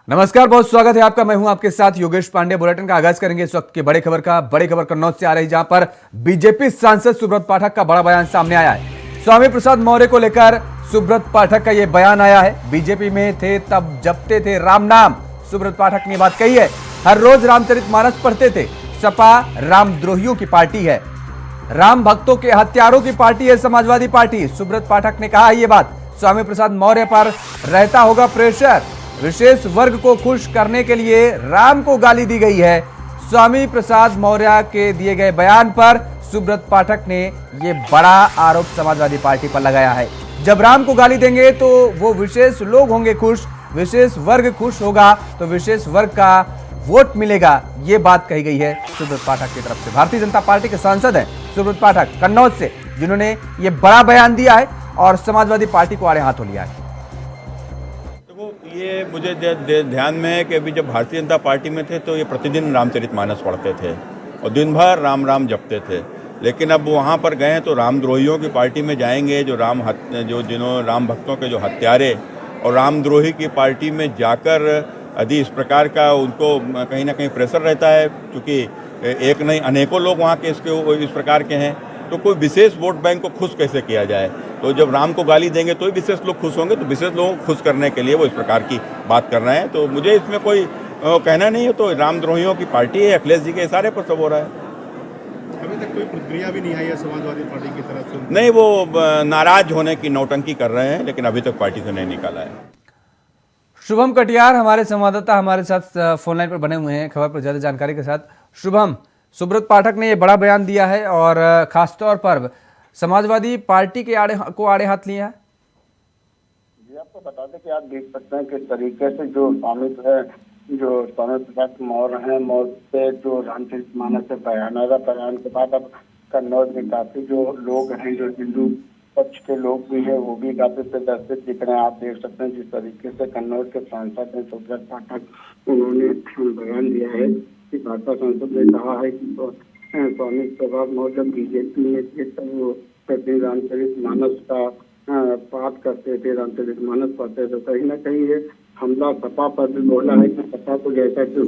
नमस्कार, बहुत स्वागत है आपका। मैं हूं आपके साथ योगेश पांडे। बुलेटिन का आगाज करेंगे इस वक्त की बड़ी खबर कन्नौज से आ रही, जहां पर बीजेपी सांसद सुब्रत पाठक का बड़ा बयान सामने आया है। स्वामी प्रसाद मौर्य को लेकर सुब्रत पाठक का यह बयान आया है। बीजेपी में थे तब जपते थे राम नाम, सुब्रत पाठक ने बात कही है। हर रोज रामचरितमानस पढ़ते थे। सपा रामद्रोहियों की पार्टी है, राम भक्तों के हत्यारों की पार्टी है समाजवादी पार्टी। सुब्रत पाठक ने कहा ये बात। स्वामी प्रसाद मौर्य पर रहता होगा प्रेशर, विशेष वर्ग को खुश करने के लिए राम को गाली दी गई है। स्वामी प्रसाद मौर्य के दिए गए बयान पर सुब्रत पाठक ने यह बड़ा आरोप समाजवादी पार्टी पर लगाया है। जब राम को गाली देंगे तो वो विशेष लोग होंगे खुश, विशेष वर्ग खुश होगा तो विशेष वर्ग का वोट मिलेगा, ये बात कही गई है सुब्रत पाठक की तरफ से। भारतीय जनता पार्टी के सांसद हैं सुब्रत पाठक कन्नौज से, जिन्होंने ये बड़ा बयान दिया है और समाजवादी पार्टी को आड़े हाथों लिया है। ये मुझे ध्यान में है कि अभी जब भारतीय जनता पार्टी में थे तो ये प्रतिदिन रामचरितमानस पढ़ते थे और दिन भर राम राम जपते थे। लेकिन अब वहाँ पर गए तो रामद्रोहियों की पार्टी में जाएंगे, जिन्होंने राम भक्तों के जो हत्यारे, और रामद्रोही की पार्टी में जाकर यदि इस प्रकार का उनको कहीं ना कहीं प्रेशर रहता है, क्योंकि एक नहीं अनेकों लोग वहाँ के इस प्रकार के हैं, तो कोई विशेष वोट बैंक को खुश कैसे किया जाए। तो जब राम को गाली देंगे तो ही विशेष लोग खुश होंगे, तो विशेष लोगों को खुश करने के लिए वो इस प्रकार की बात कर रहे हैं। तो मुझे इसमें कोई कहना नहीं है। तो रामद्रोहियों की पार्टी है, अखिलेश जी के इशारे पर सब हो रहा है। अभी तक कोई प्रतिक्रिया भी नहीं आई है समाजवादी पार्टी की तरफ से? नहीं, वो नाराज होने की नौटंकी कर रहे हैं, लेकिन अभी तक पार्टी से नहीं निकाला है। शुभम कटियार हमारे संवाददाता हमारे साथ फोन लाइन पर बने हुए हैं खबर पर ज्यादा जानकारी के साथ। शुभम, सुब्रत पाठक ने यह बड़ा बयान दिया है और खासतौर पर समाजवादी पार्टी के आड़े हाथ लिया है। जी, आपको बता दें कि आप देख सकते हैं किस तरीके से जो स्वामी प्रसाद मौर्य हैं, मौर्य पे जो रामचरितमानस से बयान आया, बयान के बाद अब कन्नौज में काफी जो लोग हैं, जो हिंदू पक्ष के लोग भी हैं, वो भी काफी प्रदर्शित दिख रहे हैं। आप देख सकते हैं जिस तरीके से कन्नौज के सांसद हैं सुब्रत पाठक, उन्होंने बयान दिया है कि भाजपा सांसद ने कहा है कि स्वामी प्रसाद मौर्य बीजेपी में थे तब वो प्रतिदिन रामचरितमानस का पाठ करते थे, रामचरितमानस पढ़ते थे। कहीं ना कहीं ये हमला सपा पर भी बोला है कि सपा को जैसा कि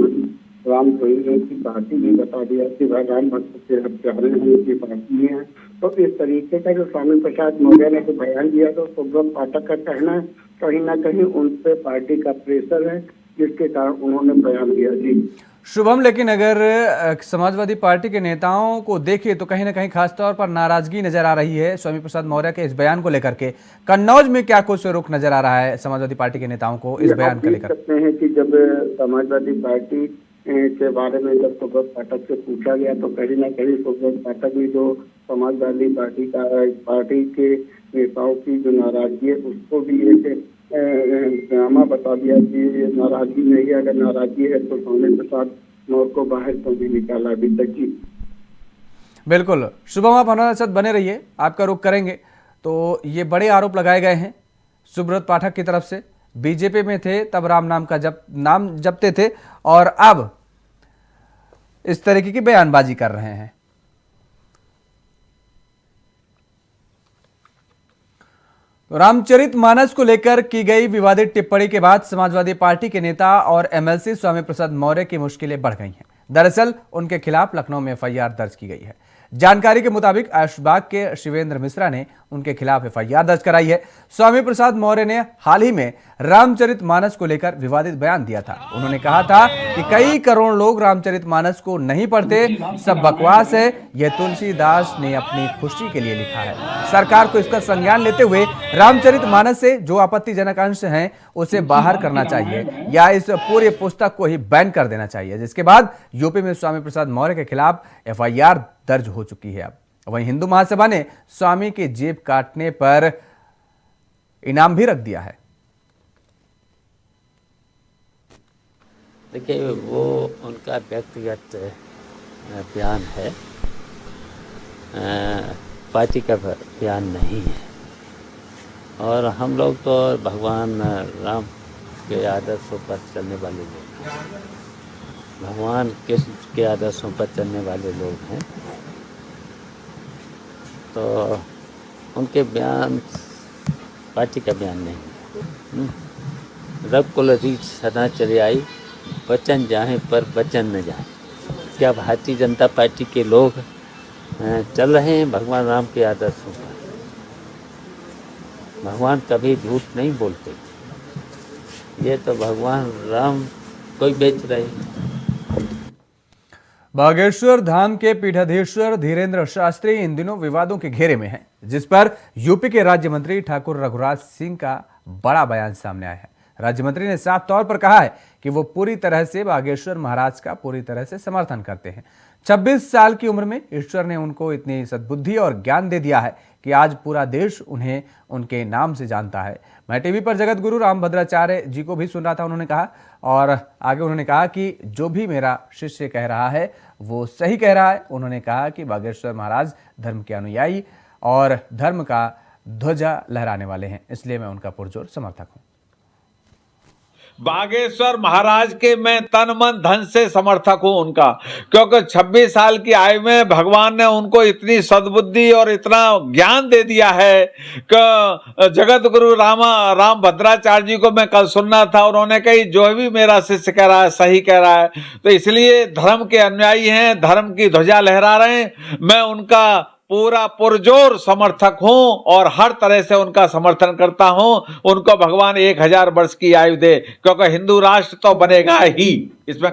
रामद्रोहियों की पार्टी भी बता दिया कि भाई राम भक्त के हत्यारे की पार्टी है। तो इस तरीके का जो स्वामी प्रसाद मौर्य ने जो बयान दिया, तो सुब्रत पाठक का कहना है कहीं ना कहीं उन पे पार्टी का प्रेशर है, जिसके कारण उन्होंने बयान दिया। जी शुभम, लेकिन अगर समाजवादी पार्टी के नेताओं को देखें तो कहीं ना कहीं खासतौर पर नाराजगी नजर आ रही है स्वामी प्रसाद मौर्य के इस बयान को लेकर के। कन्नौज में क्या कुछ रुख नजर आ रहा है समाजवादी पार्टी के नेताओं को इस बयान को लेकर? सकते हैं कि जब समाजवादी पार्टी के बारे में जब सुब्रत पाठक से पूछा गया तो कहीं ना कहीं सुब्रत पाठक ने जो समाजवादी पार्टी के नेताओं की जो नाराजगी है उसको भी एक ड्रामा बता दिया कि नाराजगी नहीं है, अगर नाराजगी है तो स्वामी प्रसाद मौर्य को बाहर तो भी निकाला अभी तक। जी बिल्कुल शुभम, आप हमारे साथ बने रहिए, आपका रुख करेंगे। तो ये बड़े आरोप लगाए गए हैं सुब्रत पाठक की तरफ से। बीजेपी में थे तब राम नाम का नाम जपते थे और अब इस तरीके की बयानबाजी कर रहे हैं। तो रामचरितमानस को लेकर की गई विवादित टिप्पणी के बाद समाजवादी पार्टी के नेता और एमएलसी स्वामी प्रसाद मौर्य की मुश्किलें बढ़ गई हैं। दरअसल उनके खिलाफ लखनऊ में एफआईआर दर्ज की गई है। जानकारी के मुताबिक ऐशबाग के शिवेंद्र मिश्रा ने उनके खिलाफ एफआईआर दर्ज कराई है। स्वामी प्रसाद मौर्य ने हाल ही में रामचरितमानस को लेकर विवादित बयान दिया था। उन्होंने कहा था कि कई करोड़ लोग रामचरितमानस को नहीं पढ़ते, सब बकवास है, यह तुलसीदास ने अपनी खुशी के लिए लिखा है। सरकार को इसका संज्ञान लेते हुए रामचरितमानस से जो आपत्तिजनक अंश हैं उसे बाहर करना चाहिए या इस पूरी पुस्तक को ही बैन कर देना चाहिए। जिसके बाद यूपी में स्वामी प्रसाद मौर्य के खिलाफ एफआईआर दर्ज हो चुकी है। अब वहीं हिंदू महासभा ने स्वामी के जेब काटने पर इनाम भी रख दिया है। देखिए, वो उनका व्यक्तिगत बयान है, पार्टी का बयान नहीं है। और हम लोग तो भगवान राम के आदर्शों पर चलने वाले लोग हैं, भगवान कृष्ण के आदर्शों पर चलने वाले लोग हैं। तो उनके बयान पार्टी का बयान नहीं है। रब कुल रीत सदा चले आई, वचन जाए पर वचन न जाए। क्या भारतीय जनता पार्टी के लोग चल रहे हैं भगवान राम के आदर्शों पर? भगवान कभी झूठ नहीं बोलते। ये तो भगवान राम कोई बेच रहे हैं। बागेश्वर धाम के पीठाधीश्वर धीरेन्द्र शास्त्री इन दिनों विवादों के घेरे में हैं, जिस पर यूपी के राज्य मंत्री ठाकुर रघुराज सिंह का बड़ा बयान सामने आया है। राज्य मंत्री ने साफ तौर पर कहा है कि वो पूरी तरह से बागेश्वर महाराज का पूरी तरह से समर्थन करते हैं। 26 साल की उम्र में ईश्वर ने उनको इतनी सद्बुद्धि और ज्ञान दे दिया है कि आज पूरा देश उन्हें उनके नाम से जानता है। मैं टीवी पर जगत गुरु रामभद्राचार्य जी को भी सुन रहा था, उन्होंने कहा और आगे उन्होंने कहा कि जो भी मेरा शिष्य कह रहा है वो सही कह रहा है। उन्होंने कहा कि बागेश्वर महाराज धर्म के अनुयायी और धर्म का ध्वजा लहराने वाले हैं, इसलिए मैं उनका पुरजोर समर्थक हूं। बागेश्वर महाराज के मैं तन मन धन से समर्थक हूं उनका, क्योंकि 26 साल की आयु में भगवान ने उनको इतनी सद्बुद्धि और इतना ज्ञान दे दिया है कि जगत गुरु रामभद्राचार्य जी को मैं कल सुनना था, उन्होंने कही जो भी मेरा शिष्य कह रहा है सही कह रहा है। तो इसलिए धर्म के अनुयायी हैं, धर्म की ध्वजा लहरा रहे हैं, मैं उनका पूरा पुरजोर समर्थक हूं और हर तरह से उनका समर्थन करता हूं। उनको भगवान 1000 वर्ष की आयु दे, क्योंकि हिंदू राष्ट्र तो बनेगा ही। इसमें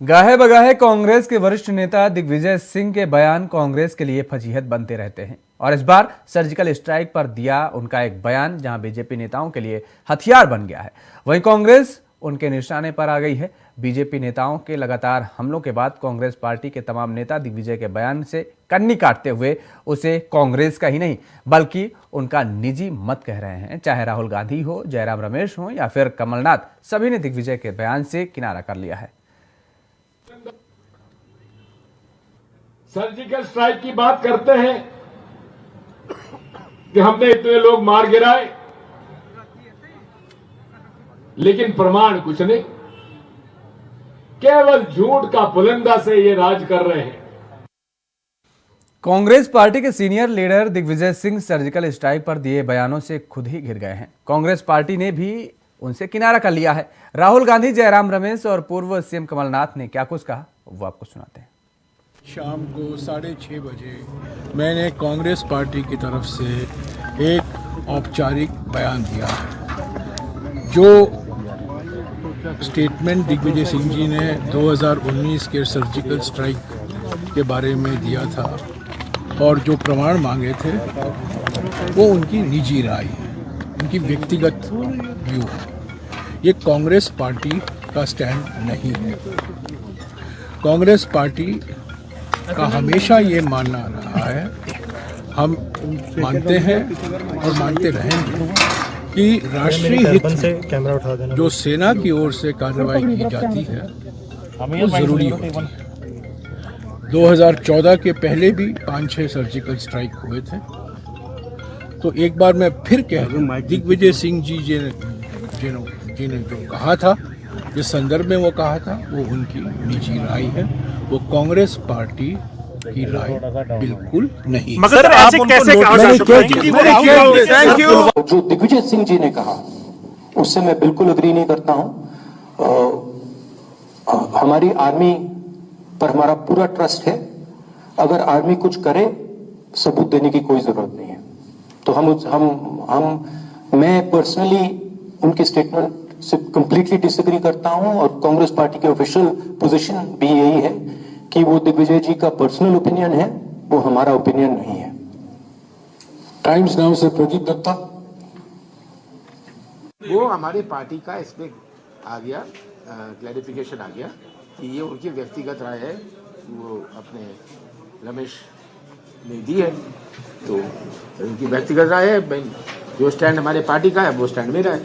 गाहे बगाहे कांग्रेस के वरिष्ठ नेता दिग्विजय सिंह के बयान कांग्रेस के लिए फजीहत बनते रहते हैं और इस बार सर्जिकल स्ट्राइक पर दिया उनका एक बयान जहां बीजेपी नेताओं के लिए हथियार बन गया है, वहीं कांग्रेस उनके निशाने पर आ गई है। बीजेपी नेताओं के लगातार हमलों के बाद कांग्रेस पार्टी के तमाम नेता दिग्विजय के बयान से कन्नी काटते हुए उसे कांग्रेस का ही नहीं बल्कि उनका निजी मत कह रहे हैं। चाहे राहुल गांधी हो, जयराम रमेश हो या फिर कमलनाथ, सभी ने दिग्विजय के बयान से किनारा कर लिया है। सर्जिकल स्ट्राइक की बात करते हैं कि हमने इतने लोग मार गिराए, लेकिन प्रमाण कुछ नहीं, केवल झूठ का पुलिंदा से ये राज कर रहे हैं। कांग्रेस पार्टी के senior leader Digvijaya Singh surgical strike पर दिए बयानों से खुद ही घिर गए हैं। कांग्रेस पार्टी ने भी उनसे किनारा कर लिया है। राहुल गांधी, जयराम रमेश और पूर्व सीएम कमलनाथ ने क्या कुछ कहा वो आपको सुनाते हैं। शाम को 6:30 बजे मैंने कांग्रेस पार्टी की तरफ से एक औपचारिक बयान दिया है। जो स्टेटमेंट दिग्विजय सिंह जी ने 2019 के सर्जिकल स्ट्राइक के बारे में दिया था और जो प्रमाण मांगे थे वो उनकी निजी राय है, उनकी व्यक्तिगत व्यू है। ये कांग्रेस पार्टी का स्टैंड नहीं है। कांग्रेस पार्टी का हमेशा ये मानना रहा है, हम मानते हैं और मानते रहेंगे कि राष्ट्रीय हित में जो सेना की ओर से कार्रवाई की जाती है वो जरूरी होती है। 2014 के पहले भी 5-6 सर्जिकल स्ट्राइक हुए थे। तो एक बार मैं फिर कह दूं, दिग्विजय सिंह जी ने जो कहा था, जिस संदर्भ में वो कहा था, वो उनकी निजी राय है, वो कांग्रेस पार्टी की राय बिल्कुल नहीं। मगर ऐसे कैसे जो दिग्विजय सिंह जी ने कहा उससे मैं बिल्कुल अग्री नहीं करता हूं। हमारी आर्मी पर हमारा पूरा ट्रस्ट है। अगर आर्मी कुछ करे, सबूत देने की कोई जरूरत नहीं है। तो मैं पर्सनली उनके स्टेटमेंट से कंप्लीटली डिसएग्री करता हूं और कांग्रेस पार्टी की ऑफिशियल पोजीशन भी यही है कि वो दिग्विजय जी का पर्सनल ओपिनियन है, वो हमारा ओपिनियन नहीं है। टाइम्स नाउ से प्रदीप दत्ता। वो हमारी पार्टी का इसमें आ गया, क्लैरिफिकेशन आ गया कि ये उनकी व्यक्तिगत राय है, वो अपने रमेश ने दी है, तो उनकी व्यक्तिगत राय है। जो स्टैंड हमारे पार्टी का है वो स्टैंड मेरा है।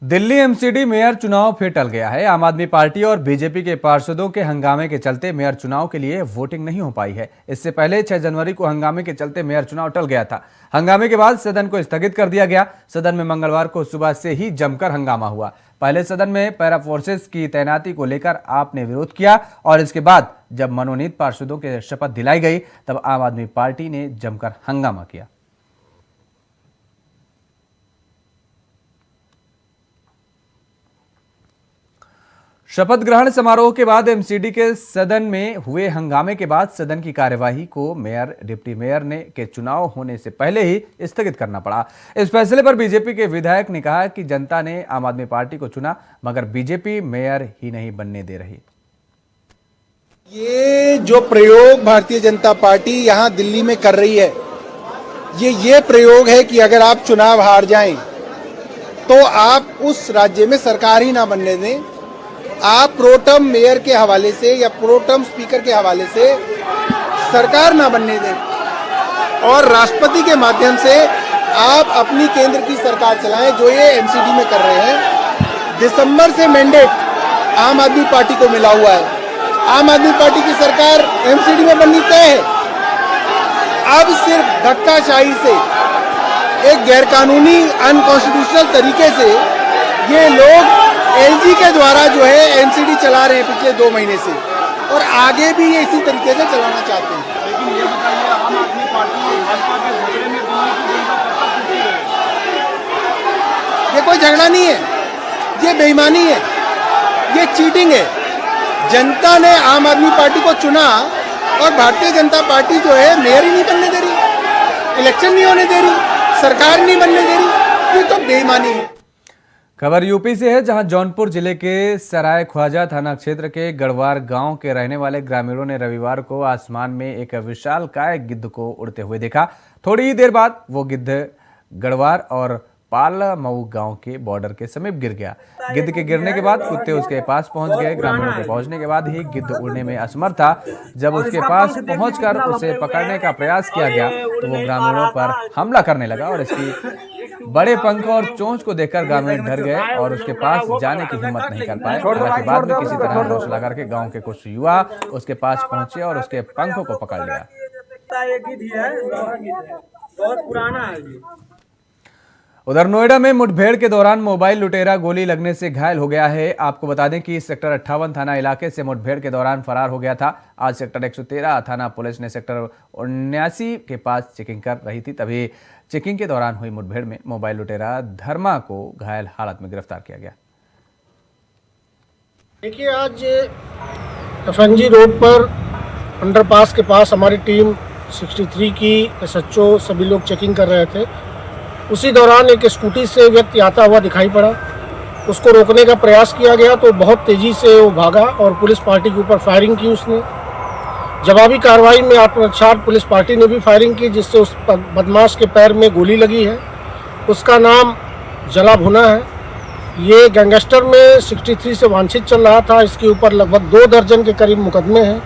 दिल्ली एमसीडी मेयर चुनाव फिर टल गया है। आम आदमी पार्टी और बीजेपी के पार्षदों के हंगामे के चलते मेयर चुनाव के लिए वोटिंग नहीं हो पाई है। इससे पहले 6 जनवरी को हंगामे के चलते मेयर चुनाव टल गया था। हंगामे के बाद सदन को स्थगित कर दिया गया। सदन में मंगलवार को सुबह से ही जमकर हंगामा हुआ। पहले सदन में पैरा फोर्सेस की तैनाती को लेकर आपने विरोध किया और इसके बाद जब मनोनीत पार्षदों के शपथ दिलाई गई तब आम आदमी पार्टी ने जमकर हंगामा किया। शपथ ग्रहण समारोह के बाद एमसीडी के सदन में हुए हंगामे के बाद सदन की कार्यवाही को मेयर, डिप्टी मेयर के चुनाव होने से पहले ही स्थगित करना पड़ा। इस फैसले पर बीजेपी के विधायक ने कहा कि जनता ने आम आदमी पार्टी को चुना, मगर बीजेपी मेयर ही नहीं बनने दे रही। ये जो प्रयोग भारतीय जनता पार्टी यहाँ दिल्ली में कर रही है, ये प्रयोग है कि अगर आप चुनाव हार जाएं तो आप उस राज्य में सरकार ही ना बनने दें, आप प्रोटम मेयर के हवाले से या प्रोटम स्पीकर के हवाले से सरकार ना बनने दें और राष्ट्रपति के माध्यम से आप अपनी केंद्र की सरकार चलाएं, जो ये एमसीडी में कर रहे हैं। दिसंबर से मैंडेट आम आदमी पार्टी को मिला हुआ है, आम आदमी पार्टी की सरकार एमसीडी में बननी तय है। अब सिर्फ धक्काशाही से, एक गैरकानूनी अनकॉन्स्टिट्यूशनल तरीके से ये लोग एलजी के द्वारा जो है एमसीडी चला रहे हैं पिछले 2 महीने से, और आगे भी ये इसी तरीके से चलाना चाहते हैं। लेकिन ये बताइए, आम आदमी पार्टी और भाजपा के झगड़े में दिल्ली की जनता कब तक खुशी है? ये कोई झगड़ा नहीं है, ये बेईमानी है, ये चीटिंग है। जनता ने आम आदमी पार्टी को चुना और भारतीय जनता पार्टी जो है मेयर ही नहीं बनने दे रही, इलेक्शन नहीं होने दे रही, सरकार नहीं बनने दे रही, ये तो बेईमानी है। खबर यूपी से है, जहां जौनपुर जिले के सराय ख्वाजा थाना क्षेत्र के गढ़वार गांव के रहने वाले ग्रामीणों ने रविवार को आसमान में एक विशालकाय गिद्ध को उड़ते हुए देखा। थोड़ी ही देर बाद वो गिद्ध गढ़वार और पालमऊ गांव के बॉर्डर के समीप गिर गया। गिद्ध के गिरने के बाद कुत्ते उसके पास पहुंच गए। ग्रामीणों के पहुंचने के बाद ही गिद्ध उड़ने में असमर्थ था। जब उसके पास पहुंचकर उसे पकड़ने का प्रयास किया गया तो वो ग्रामीणों पर हमला करने लगा और इसकी बड़े पंख और चोंच को देखकर ग्रामीण डर गए और उसके पास जाने की हिम्मत नहीं कर पाए। हालांकि बाद में किसी तरह हौसला करके गांव के कुछ युवा उसके पास पहुंचे और उसके पंखों को पकड़ लिया। उधर नोएडा में मुठभेड़ के दौरान मोबाइल लुटेरा गोली लगने से घायल हो गया है। आपको बता दें कि सेक्टर 58 थाना इलाके से मुठभेड़ के दौरान फरार हो गया था। आज सेक्टर 113 थाना पुलिस ने सेक्टर 79 के पास चेकिंग कर रही थी, तभी चेकिंग के दौरान हुई मुठभेड़ में मोबाइल लुटेरा धर्मा को घायल हालत में गिरफ्तार किया गया। देखिए, आज एफएनजी रोड पर अंडरपास के पास हमारी टीम 63 की एसएचओ सभी लोग चेकिंग कर रहे थे। उसी दौरान एक स्कूटी से व्यक्ति आता हुआ दिखाई पड़ा। उसको रोकने का प्रयास किया गया तो बहुत तेज़ी से वो भागा और पुलिस पार्टी के ऊपर फायरिंग की उसने। जवाबी कार्रवाई में आत्मरक्षा पुलिस पार्टी ने भी फायरिंग की, जिससे उस बदमाश के पैर में गोली लगी है। उसका नाम जला भुना है। ये गैंगस्टर में 63 से वांछित चल रहा था। इसके ऊपर लगभग 2 दर्जन के करीब मुकदमे हैं।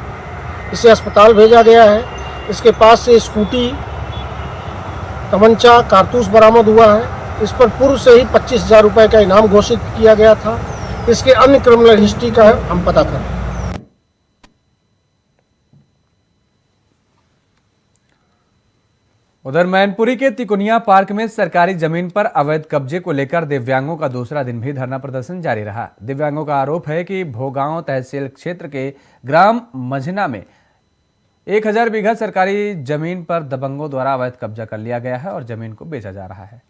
इसे अस्पताल भेजा गया है। इसके पास से स्कूटी, तमंचा, कारतूस बरामद हुआ है। इस पर पूर्व से ही 25,000 रुपये का इनाम घोषित किया गया था। इसके अन्य क्रिमिनल हिस्ट्री का हम पता कर रहे हैं। उधर मैनपुरी के तिकुनिया पार्क में सरकारी जमीन पर अवैध कब्जे को लेकर दिव्यांगों का दूसरा दिन भी धरना प्रदर्शन जारी रहा। दिव्यांगों का आरोप है कि भोगांव तहसील क्षेत्र के ग्राम मझना में 1000 बीघा सरकारी जमीन पर दबंगों द्वारा अवैध कब्जा कर लिया गया है और जमीन को बेचा जा रहा है।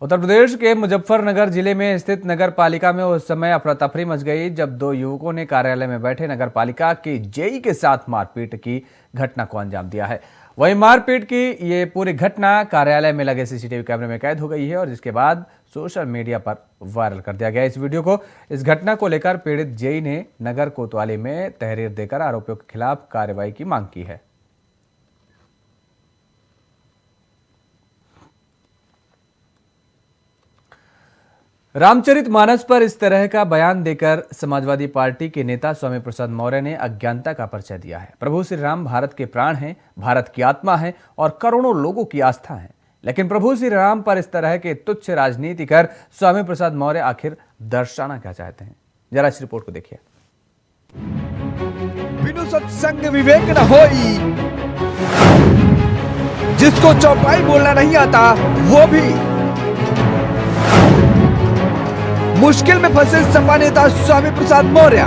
उत्तर प्रदेश के मुजफ्फरनगर जिले में स्थित नगर पालिका में उस समय अफरा तफरी मच गई जब 2 युवकों ने कार्यालय में बैठे नगर पालिका के जेई के साथ मारपीट की घटना को अंजाम दिया है। वहीं मारपीट की ये पूरी घटना कार्यालय में लगे सीसीटीवी कैमरे में कैद हो गई है और जिसके बाद सोशल मीडिया पर वायरल कर दिया गया। इस वीडियो को, इस घटना को लेकर पीड़ित जेई ने नगर कोतवाली में तहरीर देकर आरोपियों के खिलाफ कार्रवाई की मांग की है। रामचरितमानस पर इस तरह का बयान देकर समाजवादी पार्टी के नेता स्वामी प्रसाद मौर्य ने अज्ञानता का परिचय दिया है। प्रभु श्री राम भारत के प्राण हैं, भारत की आत्मा है और करोड़ों लोगों की आस्था है। लेकिन प्रभु श्री राम पर इस तरह के तुच्छ राजनीति कर स्वामी प्रसाद मौर्य आखिर दर्शाना क्या चाहते हैं, जरा इस रिपोर्ट को देखिए। बिनु सत्संग विवेक न होई, जिसको चौपाई बोलना नहीं आता वो भी मुश्किल में फंसे सपा नेता स्वामी प्रसाद मौर्य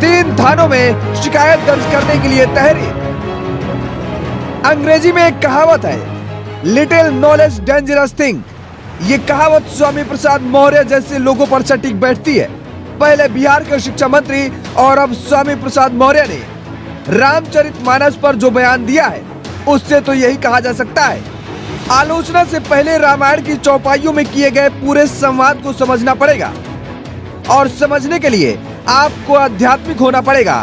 3 थानों में शिकायत दर्ज करने के लिए तहरीर। अंग्रेजी में एक कहावत है, लिटिल नॉलेज डेंजरस थिंग। ये कहावत स्वामी प्रसाद मौर्य जैसे लोगों पर सटीक बैठती है। पहले बिहार के शिक्षा मंत्री और अब स्वामी प्रसाद मौर्य ने रामचरितमानस पर जो बयान दिया है, उससे तो यही कहा जा सकता है, आलोचना से पहले रामायण की चौपाइयों में किए गए पूरे संवाद को समझना पड़ेगा और समझने के लिए आपको आध्यात्मिक होना पड़ेगा।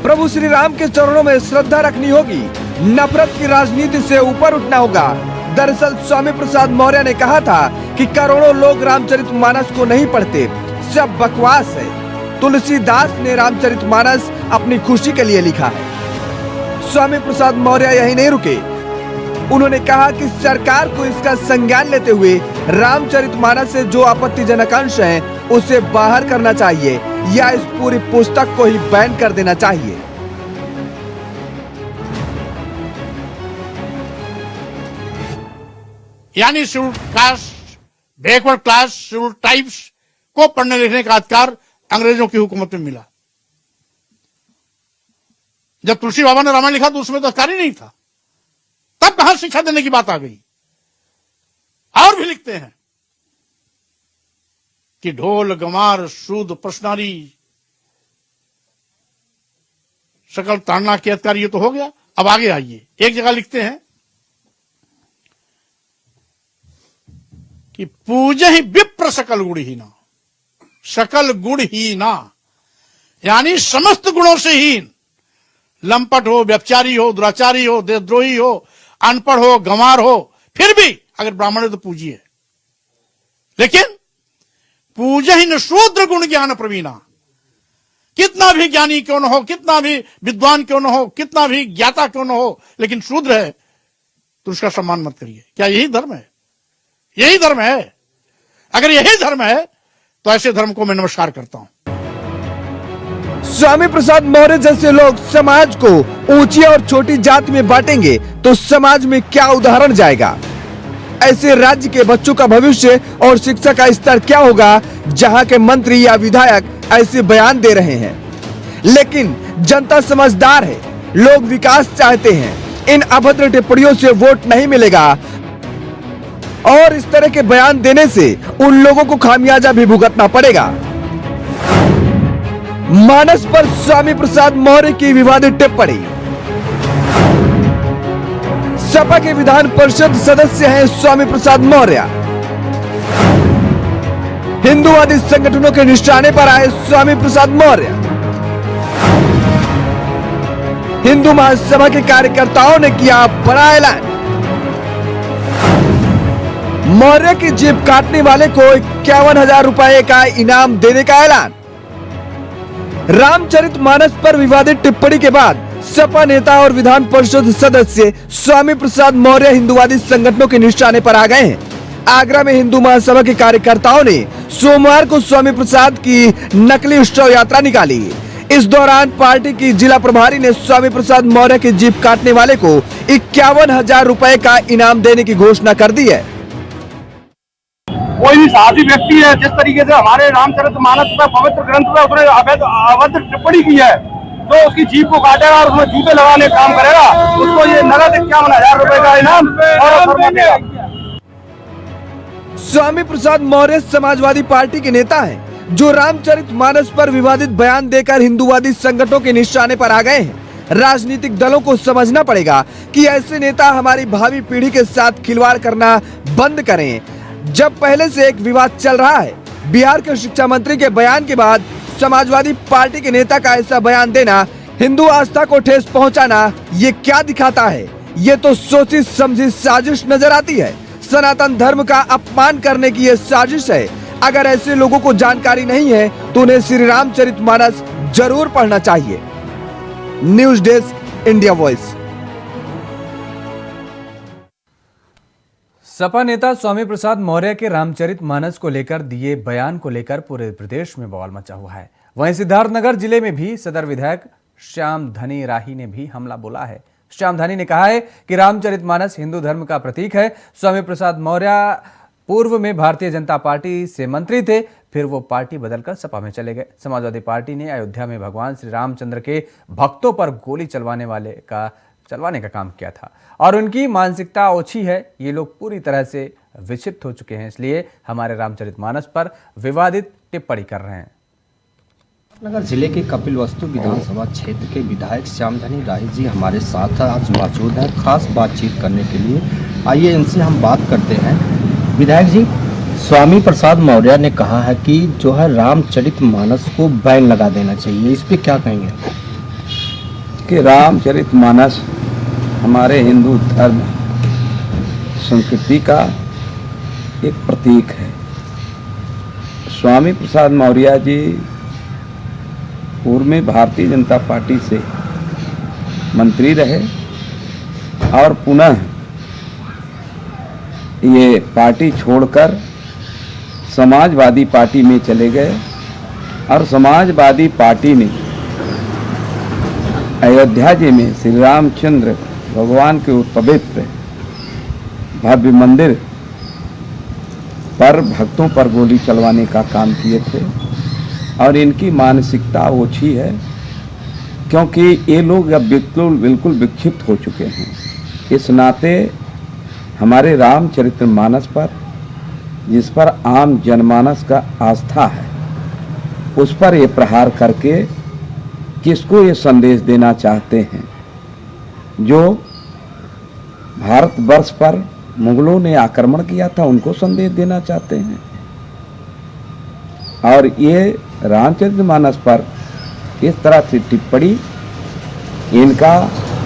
प्रभु श्री राम के चरणों में श्रद्धा रखनी होगी, नफरत की राजनीति से ऊपर उठना होगा। दरअसल स्वामी प्रसाद मौर्य ने कहा था कि करोड़ों लोग रामचरितमानस को नहीं पढ़ते, सब बकवास है। तुलसीदास ने रामचरितमानस अपनी खुशी के लिए लिखा है। स्वामी प्रसाद मौर्य यही नहीं रुके, उन्होंने कहा कि सरकार को इसका संज्ञान लेते हुए रामचरितमानस से जो आपत्तिजनक अंश हैं, उसे बाहर करना चाहिए या इस पूरी पुस्तक को ही बैन कर देना चाहिए। यानी schedule caste, backward class, schedule tribes को पढ़ने लिखने का अधिकार अंग्रेजों की हुकूमत में मिला। जब तुलसी बाबा ने रामायण लिखा तो उसमें तो अधिकार ही नहीं था, तब कहां शिक्षा देने की बात आ गई। और भी लिखते हैं कि ढोल गमार सूद प्रश्नारी सकल ताड़ना के अधिकार, ये तो हो गया। अब आगे आइए, एक जगह लिखते हैं कि पूजे ही विप्र सकल गुणहीना, सकल गुणहीना यानी समस्त गुणों से हीन, लंपट हो, व्यभिचारी हो, दुराचारी हो, देशद्रोही हो, अनपढ़ हो, गंवार हो, फिर भी अगर ब्राह्मण है तो पूजिए। लेकिन पूजे ही न शूद्र गुण ज्ञान प्रवीणा, कितना भी ज्ञानी क्यों न हो, कितना भी विद्वान क्यों न हो, कितना भी ज्ञाता क्यों न हो, लेकिन शूद्र है तो उसका सम्मान मत करिए। क्या यही धर्म है? यही धर्म है? अगर यही धर्म है तो ऐसे धर्म को मैं नमस्कार करता हूं। स्वामी प्रसाद मौर्य जैसे लोग समाज को ऊंची और छोटी जाति में बांटेंगे तो समाज में क्या उदाहरण जाएगा? ऐसे राज्य के बच्चों का भविष्य और शिक्षा का स्तर क्या होगा जहां के मंत्री या विधायक ऐसे बयान दे रहे हैं? लेकिन जनता समझदार है, लोग विकास चाहते हैं। इन अभद्र टिप्पणियों से वोट नहीं मिलेगा और इस तरह के बयान देने से उन लोगों को खामियाजा भी भुगतना पड़ेगा। मानस पर स्वामी प्रसाद मौर्य की विवादित टिप्पणी। सपा के विधान परिषद सदस्य हैं स्वामी प्रसाद मौर्य। हिंदूवादी संगठनों के निशाने पर आए स्वामी प्रसाद मौर्य। हिंदू महासभा के कार्यकर्ताओं ने किया बड़ा ऐलान। मौर्य की जीप काटने वाले को 51,000 रुपए का इनाम देने का ऐलान। रामचरितमानस पर विवादित टिप्पणी के बाद सपा नेता और विधान परिषद सदस्य स्वामी प्रसाद मौर्य हिंदूवादी संगठनों के निशाने पर आ गए हैं। आगरा में हिंदू महासभा के कार्यकर्ताओं ने सोमवार को स्वामी प्रसाद की नकली शव यात्रा निकाली। इस दौरान पार्टी की जिला प्रभारी ने स्वामी प्रसाद मौर्य की जीप काटने वाले को 51,000 रुपए का इनाम देने की घोषणा कर दी है। कोई भी साहसी व्यक्ति है, जिस तरीके से हमारे रामचरितमानस पर पवित्र ग्रंथ पर उसने अभद्र टिप्पणी की है, तो उसकी जीप को काटेगा और उसमें जूते लगाने का काम करेगा, उसको ये नगद 51,000 रुपए का इनाम और देगा। स्वामी प्रसाद मौर्य समाजवादी पार्टी के नेता हैं, जो रामचरितमानस पर विवादित बयान देकर हिंदूवादी संगठनों के निशाने पर आ गए हैं। राजनीतिक दलों को समझना पड़ेगा कि ऐसे नेता हमारी भावी पीढ़ी के साथ खिलवाड़ करना बंद करें। जब पहले से एक विवाद चल रहा है, बिहार के शिक्षा मंत्री के बयान के बाद समाजवादी पार्टी के नेता का ऐसा बयान देना, हिंदू आस्था को ठेस पहुंचाना, ये क्या दिखाता है? ये तो सोची समझी साजिश नजर आती है। सनातन धर्म का अपमान करने की ये साजिश है। अगर ऐसे लोगों को जानकारी नहीं है तो उन्हें श्री रामचरितमानस जरूर पढ़ना चाहिए। News desk, India voice. Sapa नेता स्वामी प्रसाद मौर्य के रामचरितमानस को लेकर दिए बयान को लेकर पूरे प्रदेश में बवाल मचा हुआ है। वहीं सिद्धार्थनगर जिले में भी सदर विधायक श्याम धनी राही ने भी हमला बोला है। श्याम धनी ने कहा है कि रामचरितमानस हिंदू धर्म का प्रतीक है। स्वामी प्रसाद मौर्य पूर्व में भारतीय जनता पार्टी से मंत्री थे, फिर वो पार्टी बदलकर सपा में चले गए। समाजवादी पार्टी ने अयोध्या में भगवान श्री रामचंद्र के भक्तों पर गोली चलवाने वाले का चलवाने का काम किया था और उनकी मानसिकता ओछी है। ये लोग पूरी तरह से विक्षिप्त हो चुके हैं, इसलिए हमारे रामचरितमानस पर विवादित टिप्पणी कर रहे हैं। नगर जिले के कपिलवस्तु विधानसभा क्षेत्र के विधायक श्यामधनी राय जी हमारे साथ आज मौजूद हैं खास बातचीत करने के लिए। आइए इनसे हम बात करते हैं। विधायक जी, स्वामी प्रसाद मौर्य ने कहा है कि जो है रामचरितमानस को बैन लगा देना चाहिए, इस पे क्या कहेंगे? कि रामचरितमानस हमारे हिंदू धर्म संस्कृति का एक प्रतीक है। स्वामी प्रसाद मौर्य जी पूर्व में भारतीय जनता पार्टी से मंत्री रहे और पुनः ये पार्टी छोड़कर समाजवादी पार्टी में चले गए और समाजवादी पार्टी ने अयोध्या जी में श्री रामचंद्र भगवान के पवित्र भव्य मंदिर पर भक्तों पर गोली चलवाने का काम किए थे और इनकी मानसिकता ओछी है क्योंकि ये लोग अब बिल्कुल विक्षिप्त हो चुके हैं। इस नाते हमारे रामचरितमानस पर, जिस पर आम जनमानस का आस्था है, उस पर ये प्रहार करके किसको ये संदेश देना चाहते हैं जो भारतवर्ष पर मुगलों ने आक्रमण किया था, उनको संदेश देना चाहते हैं। और ये रामचरितमानस पर इस तरह से टिप्पणी, इनका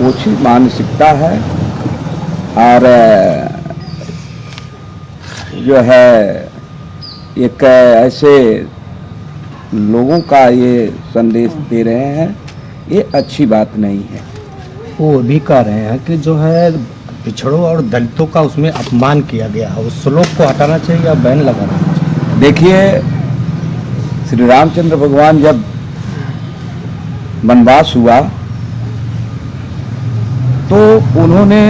ओछी मानसिकता है और जो है एक ऐसे लोगों का ये संदेश दे रहे हैं, ये अच्छी बात नहीं है। वो भी कह रहे हैं कि जो है पिछड़ों और दलितों का उसमें अपमान किया गया है, उस श्लोक को हटाना चाहिए या बैन लगाना चाहिए? देखिए, श्री रामचंद्र भगवान जब वनवास हुआ तो उन्होंने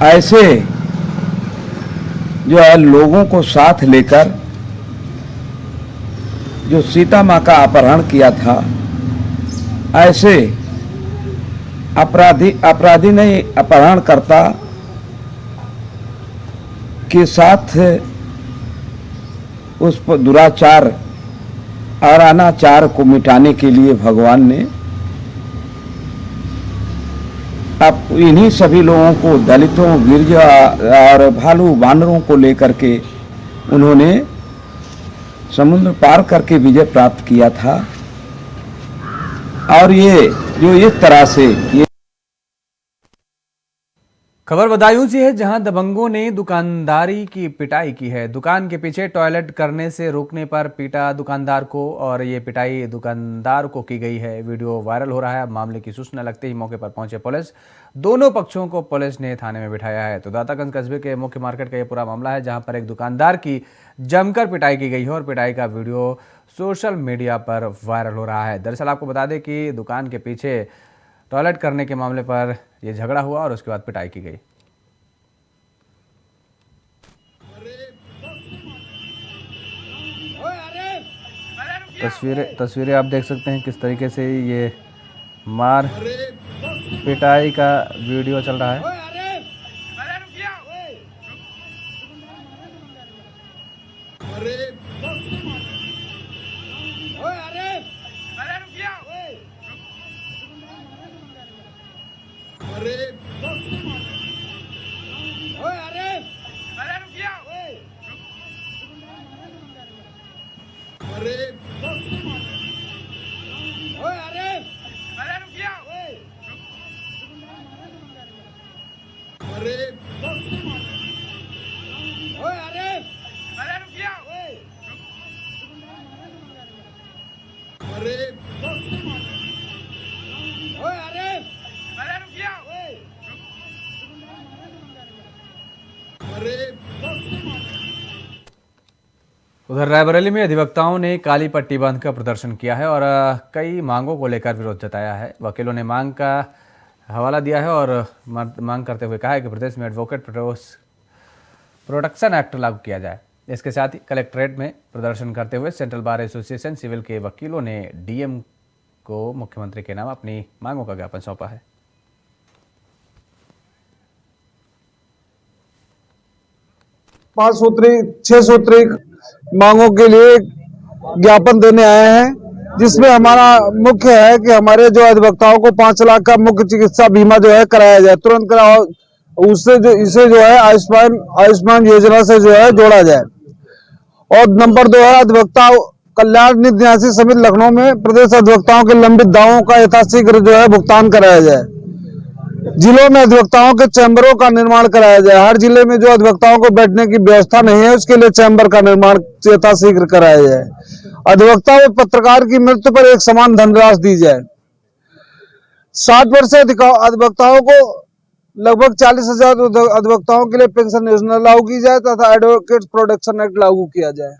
ऐसे जो है लोगों को साथ लेकर जो सीता माँ का अपहरण किया था, ऐसे अपराधी नहीं, अपहरणकर्ता के साथ उस पर दुराचार और अनाचार को मिटाने के लिए भगवान ने अब इन्हीं सभी लोगों को, दलितों, गिरजा और भालू बानरों को लेकर के उन्होंने समुद्र पार करके विजय प्राप्त किया था। और ये जो इस तरह से ये खबर बदायूं से है, जहां दबंगों ने दुकानदारी की पिटाई की है। दुकान के पीछे टॉयलेट करने से रोकने पर पीटा दुकानदार को और ये पिटाई दुकानदार को की गई है। वीडियो वायरल हो रहा है। मामले की सूचना लगते ही मौके पर पहुंचे पुलिस। दोनों पक्षों को पुलिस ने थाने में बिठाया है। तो दातागंज कस्बे के मुख्य मार्केट का ये पूरा मामला है, जहां पर एक दुकानदार की जमकर पिटाई की गई है और पिटाई का वीडियो सोशल मीडिया पर वायरल हो रहा है। दरअसल आपको बता दें कि दुकान के पीछे टॉयलेट करने के मामले पर यह झगड़ा हुआ और उसके बाद पिटाई की गई। तस्वीरें आप देख सकते हैं किस तरीके से ये मार पिटाई का वीडियो चल रहा है। उधर रायबरेली में अधिवक्ताओं ने काली पट्टी बांधकर प्रदर्शन किया है और कई मांगों को लेकर विरोध जताया है। वकीलों ने मांग का हवाला दिया है और मांग करते हुए कहा है कि प्रदेश में एडवोकेट प्रोटेक्शन एक्ट लागू किया जाए। इसके साथ ही कलेक्ट्रेट में प्रदर्शन करते हुए सेंट्रल बार एसोसिएशन सिविल के वकीलों ने डीएम को मुख्यमंत्री के नाम अपनी मांगों का ज्ञापन सौंपा है। 5 सूत्री 6 सूत्री मांगों के लिए ज्ञापन देने आए हैं, जिसमें हमारा मुख्य है कि हमारे जो अधिवक्ताओं को 5 लाख का मुख्य चिकित्सा बीमा जो है कराया जाए, तुरंत कराओ, उससे जो इसे जो है आयुष्मान योजना से जो है जोड़ा जाए। और नंबर 2 है अधिवक्ता कल्याण निधि न्यासी समिति लखनऊ में प्रदेश अधिवक्ताओं के लंबित दावों का यथाशीघ्र जो है भुगतान कराया जाए। जिलों में अधिवक्ताओं के चैम्बरों का निर्माण कराया जाए। हर जिले में जो अधिवक्ताओं को बैठने की व्यवस्था नहीं है, उसके लिए चैम्बर का निर्माण यथाशीघ्र कराया जाए। अधिवक्ता व पत्रकार की मृत्यु पर एक समान धनराशि दी जाए। 60 वर्ष से अधिक अधिवक्ताओं को लगभग 40,000 अधिवक्ताओं के लिए पेंशन योजना लागू की जाए तथा एडवोकेट प्रोटेक्शन एक्ट लागू किया जाए।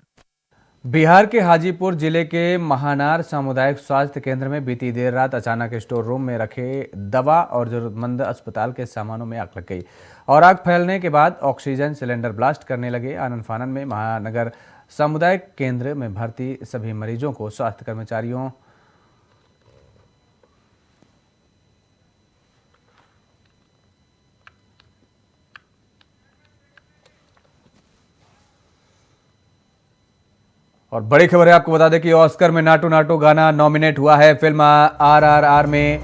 बिहार के हाजीपुर जिले के महानार सामुदायिक स्वास्थ्य केंद्र में बीती देर रात अचानक स्टोर रूम में रखे दवा और जरूरतमंद अस्पताल के सामानों में आग लग गई और आग फैलने के बाद ऑक्सीजन सिलेंडर ब्लास्ट करने लगे। आनन फानन में महानगर सामुदायिक केंद्र में भर्ती सभी मरीजों को स्वास्थ्य कर्मचारियों और बड़ी खबर है, आपको बता दें कि ऑस्कर में नाटू नाटू गाना नॉमिनेट हुआ है। फिल्म RRR में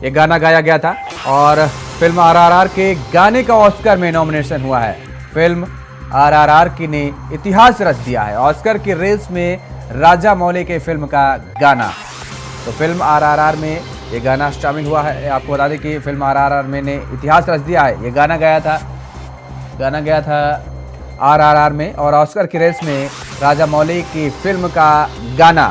ये गाना गाया गया था और फिल्म RRR के गाने का ऑस्कर में नॉमिनेशन हुआ है। फिल्म RRR की ने इतिहास रच दिया है। ऑस्कर की रेस में राजा मौली के फिल्म का गाना, तो फिल्म RRR में ये गाना शामिल हुआ है। आपको बता दें कि फिल्म RRR में ने इतिहास रच दिया है। ये गाना गया था RRR में और ऑस्कर की रेस में राजा मौली की फिल्म का गाना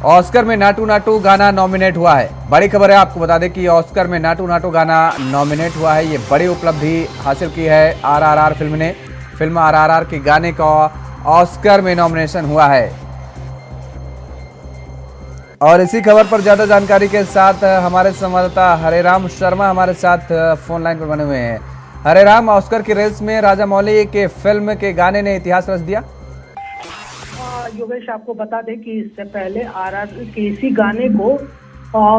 ऑस्कर में नाटू नाटू गाना नॉमिनेट हुआ है। बड़ी खबर है, आपको बता दें कि ऑस्कर में नाटू नाटू गाना नॉमिनेट हुआ है। ये बड़ी उपलब्धि हासिल की है RRR फिल्म ने। फिल्म RRR के गाने का ऑस्कर में नॉमिनेशन हुआ है। और इसी खबर पर ज्यादा जानकारी के साथ हमारे संवाददाता हरेराम शर्मा हमारे साथ फोन लाइन पर बने हुए हैं। हरेराम, ऑस्कर की रेस में राजा मौली के फिल्म के गाने ने इतिहास रच दिया। योगेश, आपको बता दें कि इससे पहले RRR के इसी गाने को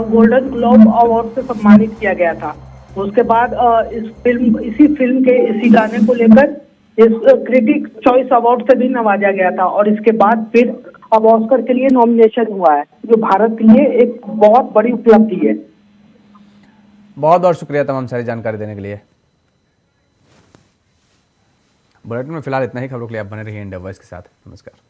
गोल्डन ग्लोब अवार्ड से सम्मानित किया गया था। उसके बाद इसी फिल्म के इसी गाने को लेकर इस क्रिटिक चॉइस अवार्ड से भी नवाजा गया था और इसके बाद फिर अब ऑस्कर के लिए नॉमिनेशन हुआ है, जो भारत के लिए एक बहुत बड़ी उपलब्धि है। बहुत बहुत शुक्रिया तमाम सारी जानकारी देने के लिए। बुलेटिन में फिलहाल इतना ही। खबरों के लिए आप बने रहिए इंडिया वॉइस के साथ। नमस्कार।